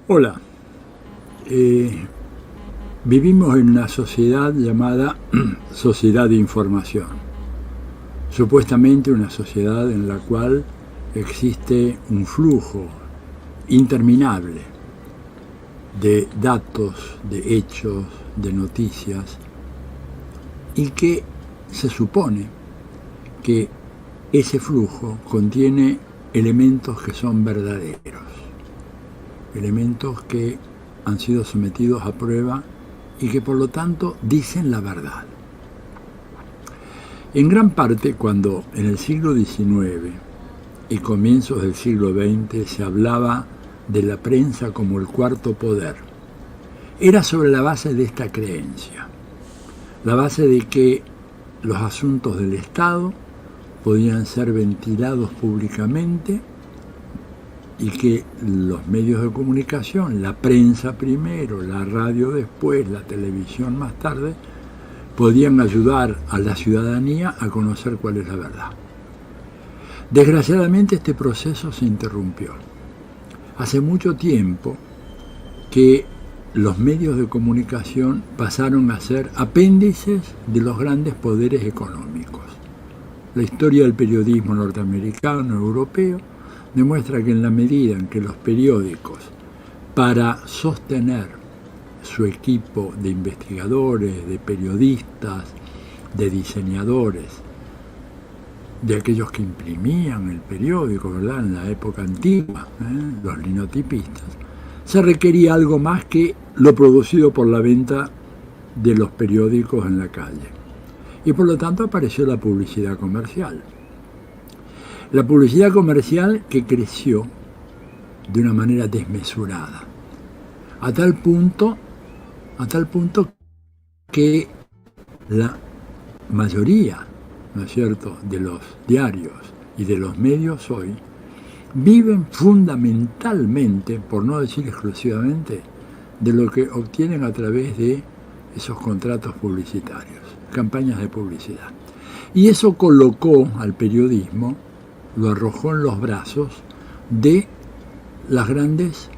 Hola, eh, vivimos en una sociedad llamada sociedad de información, supuestamente una sociedad en la cual existe un flujo interminable de datos, de hechos, de noticias, y que se supone que ese flujo contiene elementos que son verdaderos, elementos que han sido sometidos a prueba y que por lo tanto dicen la verdad. En gran parte, cuando en el siglo XIX y comienzos del siglo XX se hablaba de la prensa como el cuarto poder, era sobre la base de esta creencia, la base de que los asuntos del Estado podían ser ventilados públicamente y que los medios de comunicación, la prensa primero, la radio después, la televisión más tarde, podían ayudar a la ciudadanía a conocer cuál es la verdad. Desgraciadamente este proceso se interrumpió. Hace mucho tiempo que los medios de comunicación pasaron a ser apéndices de los grandes poderes económicos. La historia del periodismo norteamericano, europeo, demuestra que en la medida en que los periódicos, para sostener su equipo de investigadores, de periodistas, de diseñadores, de aquellos que imprimían el periódico, ¿verdad?, en la época antigua, los linotipistas, se requería algo más que lo producido por la venta de los periódicos en la calle. Y por lo tanto apareció la publicidad comercial. La publicidad comercial que creció de una manera desmesurada, a tal punto que la mayoría, ¿no es cierto?, de los diarios y de los medios hoy viven fundamentalmente, por no decir exclusivamente, de lo que obtienen a través de esos contratos publicitarios, campañas de publicidad. Y eso colocó al periodismo, lo arrojó en los brazos de las grandes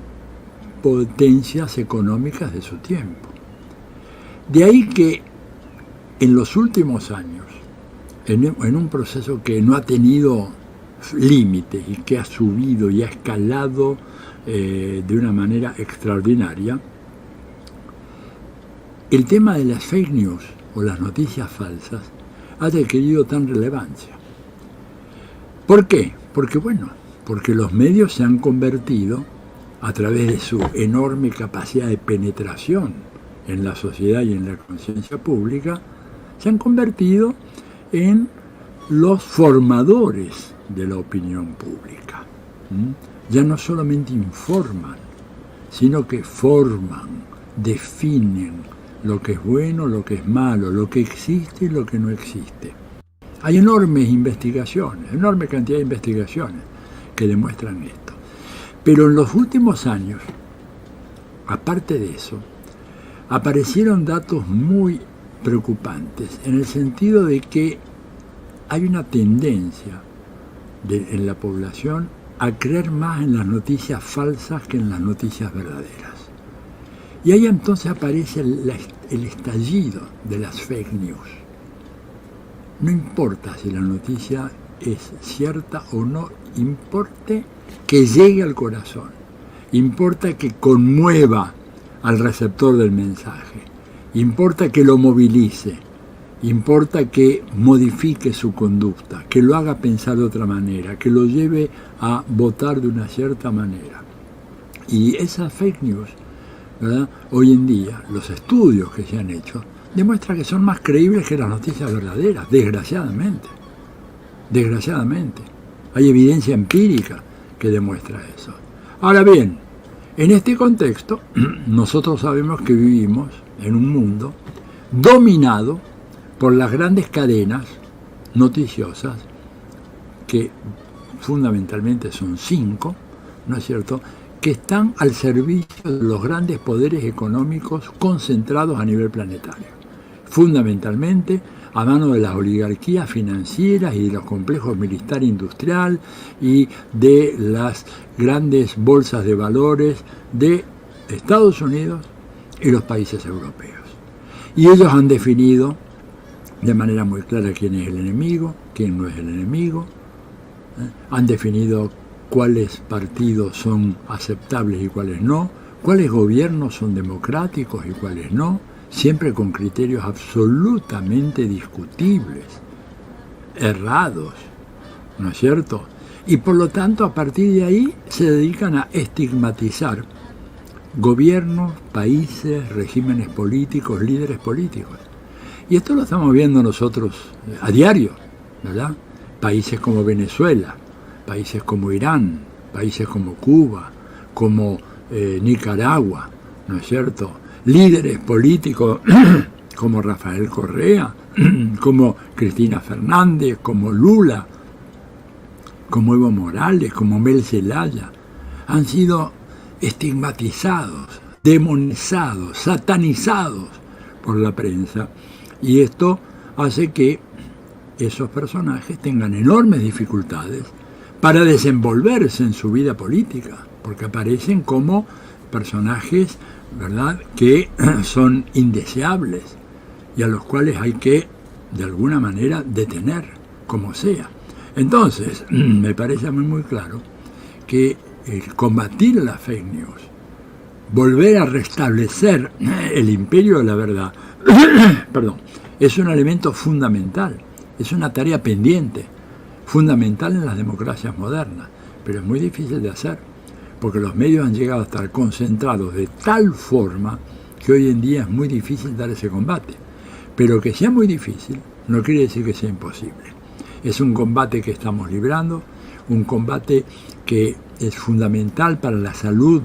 potencias económicas de su tiempo. De ahí que en los últimos años, en un proceso que no ha tenido límites y que ha subido y ha escalado de una manera extraordinaria, el tema de las fake news o las noticias falsas ha adquirido tan relevancia. ¿Por qué? Porque los medios se han convertido, a través de su enorme capacidad de penetración en la sociedad y en la conciencia pública, se han convertido en los formadores de la opinión pública. Ya no solamente informan, sino que forman, definen lo que es bueno, lo que es malo, lo que existe y lo que no existe. Hay enormes investigaciones, enorme cantidad de investigaciones que demuestran esto. Pero en los últimos años, aparte de eso, aparecieron datos muy preocupantes, en el sentido de que hay una tendencia en la población a creer más en las noticias falsas que en las noticias verdaderas. Y ahí entonces aparece el estallido de las fake news. No importa si la noticia es cierta o no, importa que llegue al corazón, importa que conmueva al receptor del mensaje, importa que lo movilice, importa que modifique su conducta, que lo haga pensar de otra manera, que lo lleve a votar de una cierta manera. Y esas fake news, ¿verdad?, hoy en día, los estudios que se han hecho, demuestra que son más creíbles que las noticias verdaderas, desgraciadamente. Desgraciadamente. Hay evidencia empírica que demuestra eso. Ahora bien, en este contexto, nosotros sabemos que vivimos en un mundo dominado por las grandes cadenas noticiosas, que fundamentalmente son 5, ¿no es cierto?, que están al servicio de los grandes poderes económicos concentrados a nivel planetario. Fundamentalmente a mano de las oligarquías financieras y de los complejos militar-industrial y de las grandes bolsas de valores de Estados Unidos y los países europeos. Y ellos han definido de manera muy clara quién es el enemigo, quién no es el enemigo, han definido cuáles partidos son aceptables y cuáles no, cuáles gobiernos son democráticos y cuáles no, siempre con criterios absolutamente discutibles, errados, ¿no es cierto? Y por lo tanto, a partir de ahí se dedican a estigmatizar gobiernos, países, regímenes políticos, líderes políticos. Y esto lo estamos viendo nosotros a diario, ¿verdad? Países como Venezuela, países como Irán, países como Cuba, como Nicaragua, ¿no es cierto? Líderes políticos como Rafael Correa, como Cristina Fernández, como Lula, como Evo Morales, como Mel Zelaya, han sido estigmatizados, demonizados, satanizados por la prensa. Y esto hace que esos personajes tengan enormes dificultades para desenvolverse en su vida política, porque aparecen como personajes, ¿verdad?, que son indeseables y a los cuales hay que, de alguna manera, detener, como sea. Entonces, me parece muy claro que el combatir la fake news, volver a restablecer el imperio de la verdad, perdón, es un elemento fundamental, es una tarea pendiente, fundamental en las democracias modernas, pero es muy difícil de hacer, porque los medios han llegado a estar concentrados de tal forma que hoy en día es muy difícil dar ese combate. Pero que sea muy difícil no quiere decir que sea imposible. Es un combate que estamos librando, un combate que es fundamental para la salud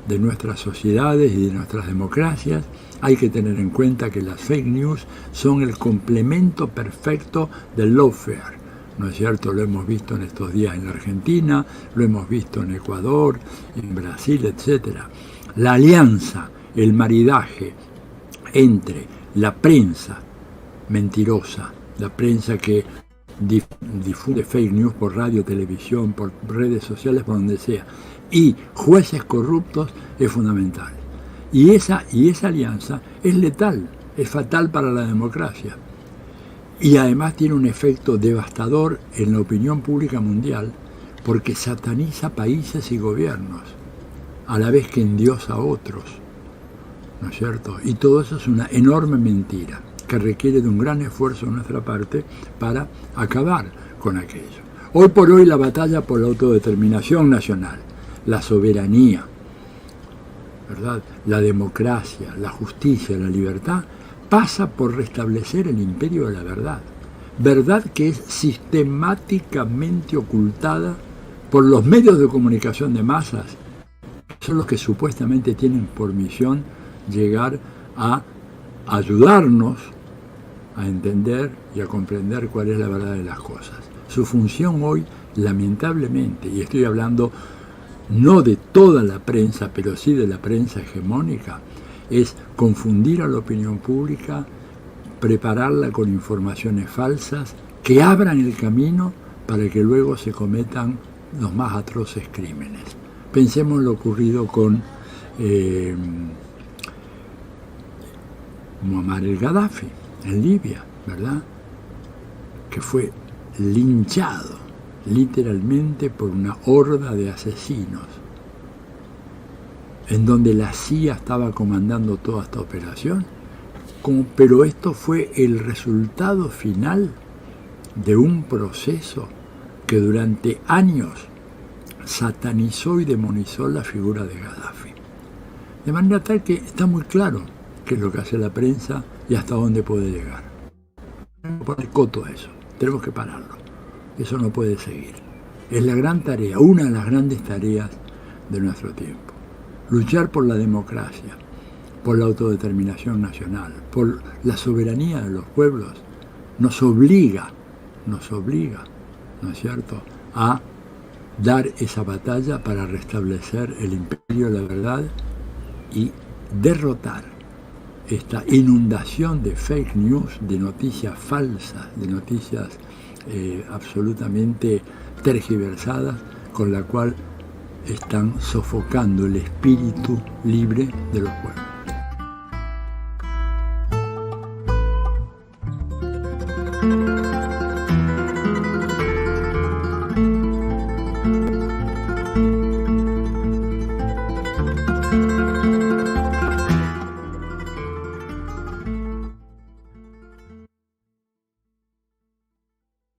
de nuestras sociedades y de nuestras democracias. Hay que tener en cuenta que las fake news son el complemento perfecto del lawfare, ¿no es cierto? Lo hemos visto en estos días en la Argentina, lo hemos visto en Ecuador, en Brasil, etc. La alianza, el maridaje entre la prensa mentirosa, la prensa que difunde fake news por radio, televisión, por redes sociales, por donde sea, y jueces corruptos es fundamental. Y esa alianza es letal, es fatal para la democracia. Y además tiene un efecto devastador en la opinión pública mundial, porque sataniza países y gobiernos, a la vez que endiosa a otros, ¿no es cierto? Y todo eso es una enorme mentira, que requiere de un gran esfuerzo de nuestra parte para acabar con aquello. Hoy por hoy la batalla por la autodeterminación nacional, la soberanía, ¿verdad?, la democracia, la justicia, la libertad, pasa por restablecer el imperio de la verdad. Verdad que es sistemáticamente ocultada por los medios de comunicación de masas, que son los que supuestamente tienen por misión llegar a ayudarnos a entender y a comprender cuál es la verdad de las cosas. Su función hoy, lamentablemente, y estoy hablando no de toda la prensa, pero sí de la prensa hegemónica, es confundir a la opinión pública, prepararla con informaciones falsas que abran el camino para que luego se cometan los más atroces crímenes. Pensemos en lo ocurrido con Muammar el-Gaddafi en Libia, ¿verdad?, que fue linchado literalmente por una horda de asesinos, en donde la CIA estaba comandando toda esta operación, pero esto fue el resultado final de un proceso que durante años satanizó y demonizó la figura de Gaddafi. De manera tal que está muy claro qué es lo que hace la prensa y hasta dónde puede llegar. Tenemos que poner coto a eso, tenemos que pararlo. Eso no puede seguir. Es la gran tarea, una de las grandes tareas de nuestro tiempo. Luchar por la democracia, por la autodeterminación nacional, por la soberanía de los pueblos, nos obliga, ¿no es cierto?, a dar esa batalla para restablecer el imperio de la verdad y derrotar esta inundación de fake news, de noticias falsas, de noticias absolutamente tergiversadas, con la cual están sofocando el espíritu libre de los pueblos.